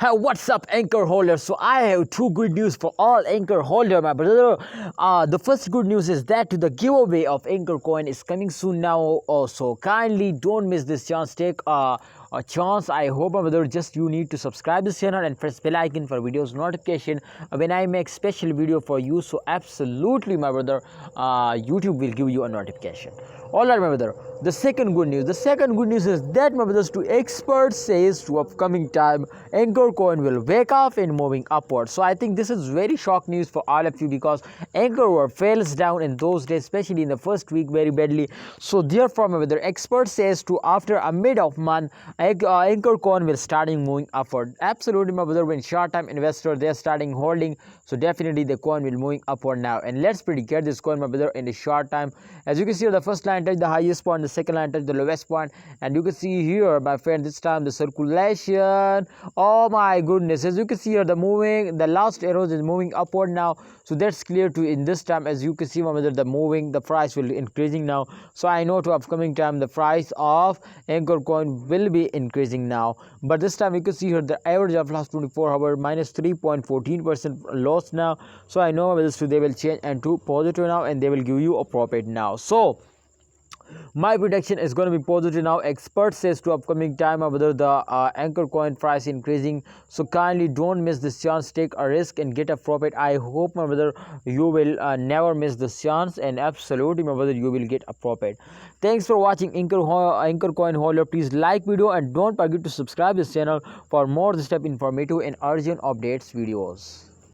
Hey, what's up, Anchor holders? So I have two good news for all Anchor holder, my brother. The first good news is that the giveaway of Anchor coin is coming soon now. So kindly don't miss this chance. Take a chance. I hope, my brother, just you need to subscribe this channel and press bell icon for videos notification when I make special video for you. So absolutely, my brother, YouTube will give you a notification. Alright, my brother. The second good news. The second good news is that, my brothers, to experts says to upcoming time, Anchor coin will wake up and moving upward. So I think this is very shock news for all of you because Anchor fails down in those days, especially in the first week, very badly. So therefore, my brother, experts says to after a mid of month, Anchor coin will starting moving upward. Absolutely, my brother. When short time investor they are starting holding, so definitely the coin will moving upward now. And let's predict this coin, my brother, in a short time. As you can see, the first line touched the highest point, the second line touched the lowest point, and you can see here, my friend, this time the circulation. Oh my goodness! As you can see here, the last arrows is moving upward now. So that's clear to in this time. As you can see, my brother, the price will increasing now. So I know to upcoming time the price of Anchor coin will be increasing now. But this time you can see here the average of last 24 hours minus 3.14% loss now. So I know this they will change and to positive now, and they will give you a profit now. So my prediction is going to be positive now. Expert says to upcoming time whether the Anchor coin price increasing. So kindly don't miss this chance. Take a risk and get a profit. I hope, my brother, you will never miss this chance, and absolutely, my brother, you will get a profit. Thanks for watching Anchor coin holder. Please like video and don't forget to subscribe this channel for more this type informative and urgent updates videos.